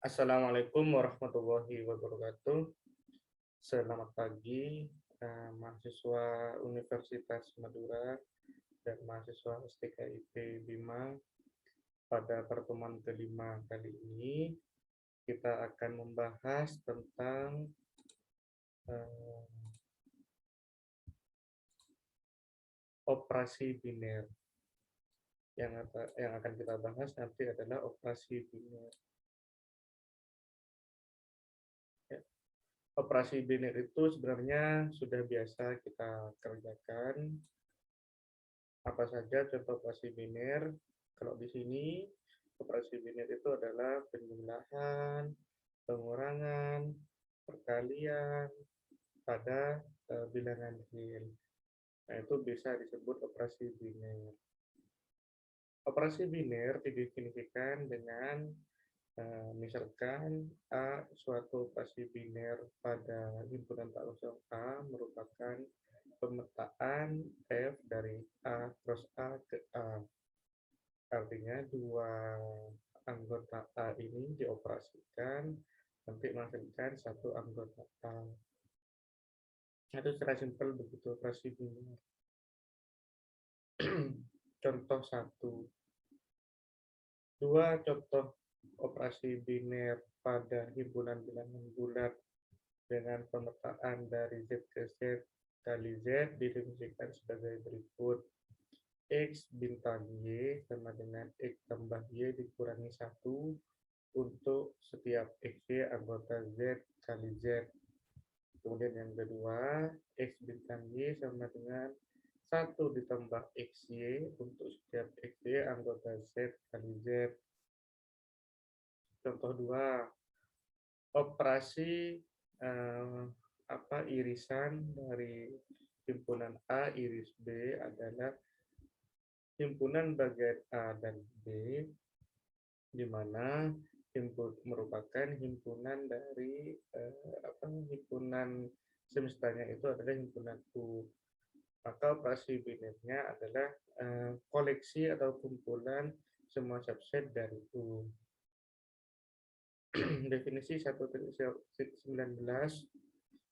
Assalamualaikum warahmatullahi wabarakatuh. Selamat pagi, mahasiswa Universitas Madura dan mahasiswa STKIP Bima. Pada pertemuan kelima kali ini, kita akan membahas tentang eh, operasi biner. Yang akan kita bahas nanti adalah operasi biner. Ya. Operasi biner itu sebenarnya sudah biasa kita kerjakan. Apa saja contoh operasi biner? Kalau di sini operasi biner itu adalah penjumlahan, pengurangan, perkalian pada bilangan real. Nah, itu bisa disebut operasi biner. Operasi biner didefinisikan dengan misalkan A suatu operasi biner pada himpunan tak kosong A merupakan pemetaan F dari A cross A ke A. Artinya dua anggota A ini dioperasikan nanti menghasilkan satu anggota A. Itu secara simpel begitu operasi biner. Contoh satu. Dua contoh operasi biner pada himpunan bilangan bulat dengan pemetaan dari Z ke Z kali Z didefinisikan sebagai berikut. X bintang Y sama dengan X tambah Y dikurangi 1 untuk setiap XY anggota Z kali Z. Kemudian yang kedua, X bintang Y sama dengan 1 ditambah XY untuk setiap XY anggota Z kali Z. Contoh 2, operasi irisan dari himpunan A iris B adalah himpunan bagian A dan B, di mana merupakan himpunan dari himpunan semestanya itu adalah himpunan U. Maka operasi binernya adalah koleksi atau kumpulan semua subset dari U. Definisi 1.19,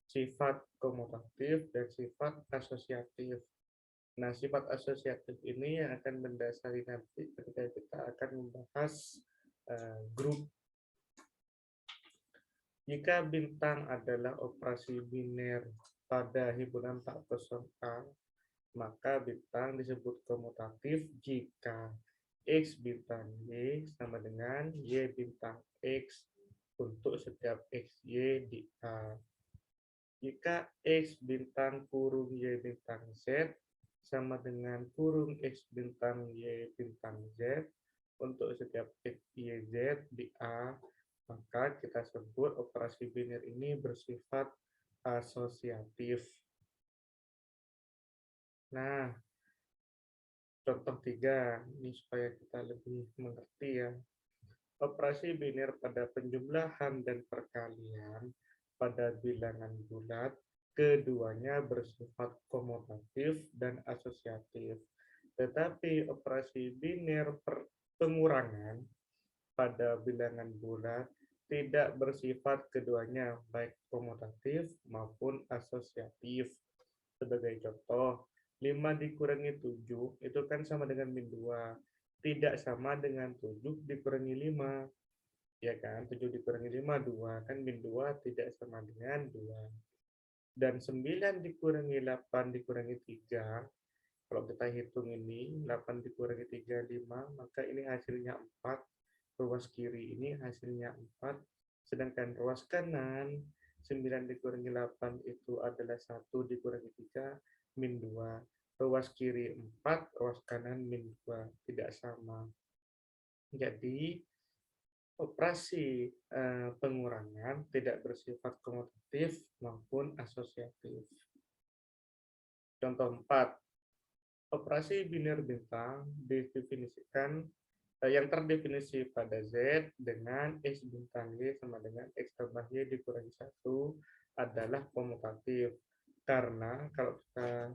sifat komutatif dan sifat asosiatif. Nah, sifat asosiatif ini yang akan mendasari nanti ketika kita akan membahas grup. Jika bintang adalah operasi biner pada himpunan tak kosong A, maka bintang disebut komutatif jika X bintang Y sama dengan Y bintang X untuk setiap XY di A. Jika X bintang kurung Y bintang Z sama dengan kurung X bintang Y bintang Z untuk setiap X, Y, Z di A, maka kita sebut operasi biner ini bersifat asosiatif. Nah, contoh 3, ini supaya kita lebih mengerti ya. Operasi biner pada penjumlahan dan perkalian pada bilangan bulat keduanya bersifat komutatif dan asosiatif. Tetapi operasi biner pengurangan pada bilangan bulat tidak bersifat keduanya baik komutatif maupun asosiatif. Sebagai contoh, 5 dikurangi 7 itu kan sama dengan min 2. Tidak sama dengan 7 dikurangi 5. Ya kan, 7 dikurangi 5, 2. Kan min 2 tidak sama dengan 2. Dan 9 dikurangi 8 dikurangi 3, kalau kita hitung ini 8 dikurangi 3, 5, maka ini hasilnya 4. Ruas kiri ini hasilnya 4. Sedangkan ruas kanan 9 dikurangi 8 itu adalah 1 dikurangi 3, min 2. Ruas kiri 4, ruas kanan min 2. Tidak sama. Jadi operasi pengurangan tidak bersifat komutatif maupun asosiatif. Contoh 4, operasi biner bintang didefinisikan yang terdefinisi pada Z dengan X bintang Y sama dengan X tambah Y dikurangi 1 adalah komutatif. Karena kalau kita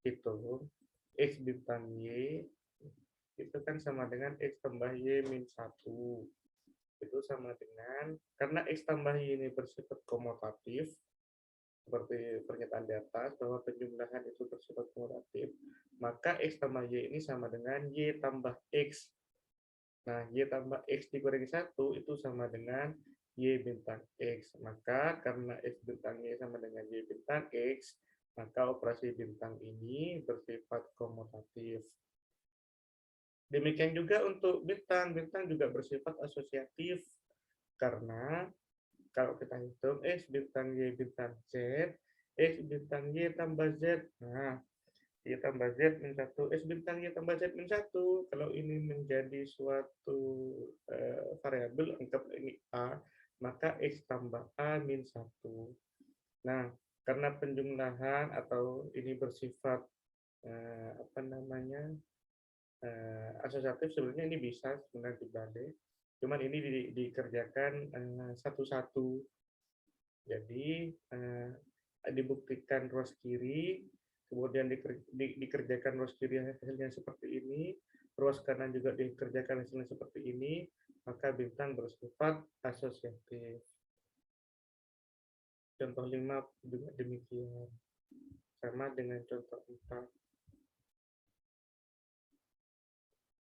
hitung X bintang Y itu kan sama dengan X tambah Y min 1. Itu sama dengan, karena X tambah Y ini bersifat komutatif, seperti pernyataan di atas, bahwa penjumlahan itu bersifat komutatif, maka X tambah Y ini sama dengan Y tambah X. Nah, Y tambah X dikurangi 1 itu sama dengan Y bintang X. Maka karena X bintang Y sama dengan Y bintang X, maka operasi bintang ini bersifat komutatif. Demikian juga untuk bintang. Bintang juga bersifat asosiatif. Karena kalau kita hitung X bintang Y bintang Z, X bintang Y tambah Z. Nah, Y tambah Z min 1, X bintang Y tambah Z min 1. Kalau ini menjadi suatu variabel, anggap ini A, maka X tambah A min 1. Nah, karena penjumlahan atau ini bersifat apa namanya asosiatif, sebenarnya ini bisa sebenarnya dibalik. Cuman ini dikerjakan satu-satu. Jadi dibuktikan ruas kiri, kemudian dikerjakan ruas kiri hasilnya seperti ini, ruas kanan juga dikerjakan hasilnya seperti ini, maka bintang bersifat asosiatif. Contoh 5 juga demikian, sama dengan contoh 4.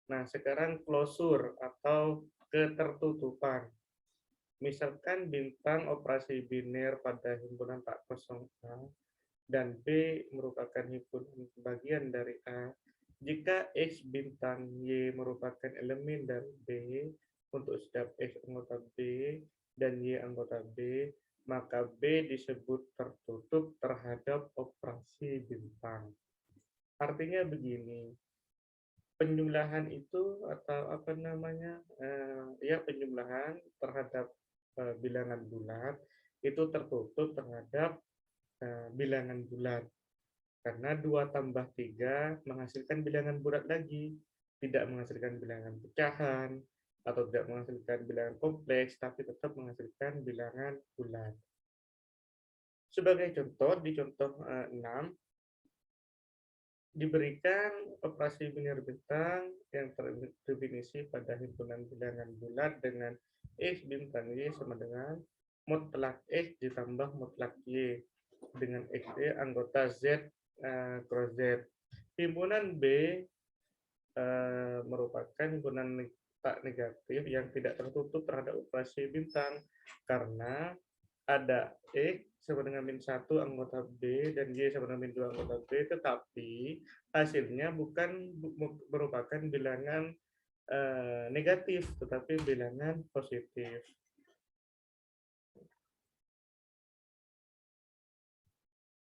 Nah, sekarang closure atau ketertutupan. Misalkan bintang operasi biner pada himpunan tak kosong A dan B merupakan himpunan bagian dari A. Jika X bintang Y merupakan elemen dari B untuk setiap X anggota B dan Y anggota B, maka B disebut tertutup terhadap operasi bintang. Artinya begini, penjumlahan itu atau apa namanya ya penjumlahan terhadap bilangan bulat itu tertutup terhadap bilangan bulat karena 2 tambah 3 menghasilkan bilangan bulat lagi, tidak menghasilkan bilangan pecahan atau tidak menghasilkan bilangan kompleks, tapi tetap menghasilkan bilangan bulat. Sebagai contoh, di contoh 6, diberikan operasi biner bintang yang terdefinisi pada himpunan bilangan bulat dengan X bintang Y sama dengan mutlak X ditambah mutlak Y dengan XY anggota Z cross Z. Himpunan B merupakan himpunan tak negatif yang tidak tertutup terhadap operasi bintang karena ada X sama dengan min 1 anggota B dan Y sama dengan min 2 anggota B, tetapi hasilnya bukan merupakan bilangan negatif, tetapi bilangan positif.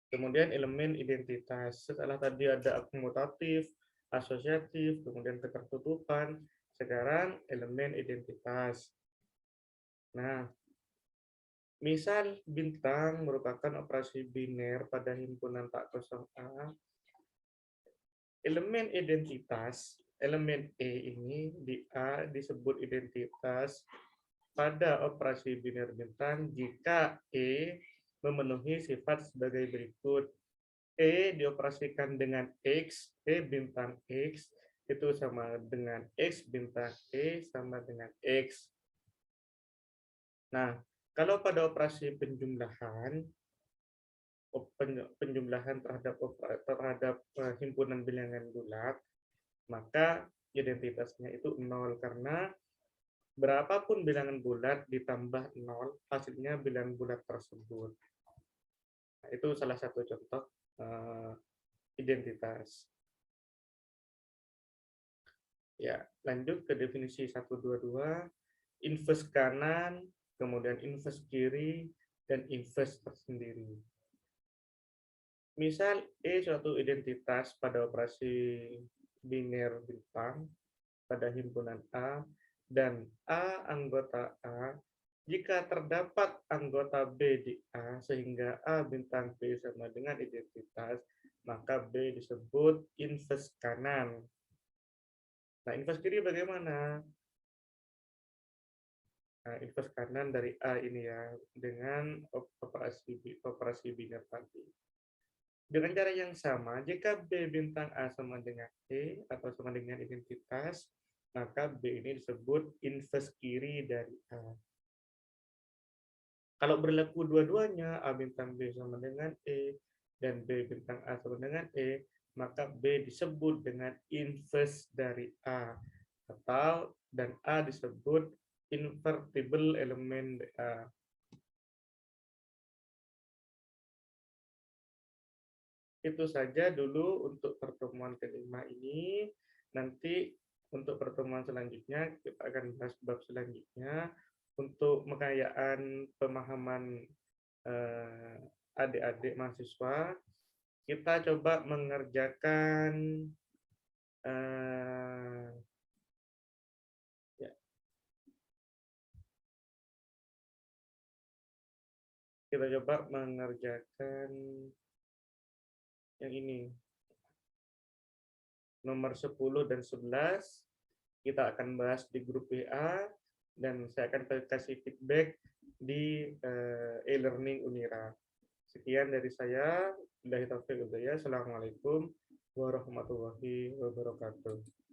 Kemudian elemen identitas. Setelah tadi ada akumulatif, asosiatif, kemudian ketertutupan, sekarang elemen identitas. Nah, misal bintang merupakan operasi biner pada himpunan tak kosong A, elemen identitas, elemen E ini di A disebut identitas pada operasi biner bintang jika E memenuhi sifat sebagai berikut. E dioperasikan dengan X, E bintang X, itu sama dengan X bintang E sama dengan X. Nah, kalau pada operasi penjumlahan, terhadap himpunan bilangan bulat, maka identitasnya itu 0 karena berapapun bilangan bulat ditambah 0 hasilnya bilangan bulat tersebut. Nah, itu salah satu contoh identitas. Ya, lanjut ke definisi 122, inverse kanan, kemudian inverse kiri, dan inverse tersendiri. Misal E suatu identitas pada operasi biner bintang pada himpunan A dan A anggota A, jika terdapat anggota B di A sehingga A bintang B sama dengan identitas, maka B disebut inverse kanan. Nah, inverse kiri bagaimana? Nah, inverse kanan dari A ini ya, dengan operasi biner tadi. Dengan cara yang sama, jika B bintang A sama dengan E atau sama dengan identitas, maka B ini disebut inverse kiri dari A. Kalau berlaku dua-duanya, A bintang B sama dengan E, dan B bintang A sama dengan E, maka B disebut dengan inverse dari A. Atau, dan A disebut invertible elemen A. Itu saja dulu untuk pertemuan kelima ini. Nanti untuk pertemuan selanjutnya kita akan bahas bab selanjutnya untuk mengayaan pemahaman adik-adik mahasiswa. Kita coba mengerjakan ya, kita coba mengerjakan yang ini nomor 10 dan 11. Kita akan bahas di grup WA dan saya akan kasih feedback di e-learning Unira. Sekian dari saya. Assalamualaikum warahmatullahi wabarakatuh.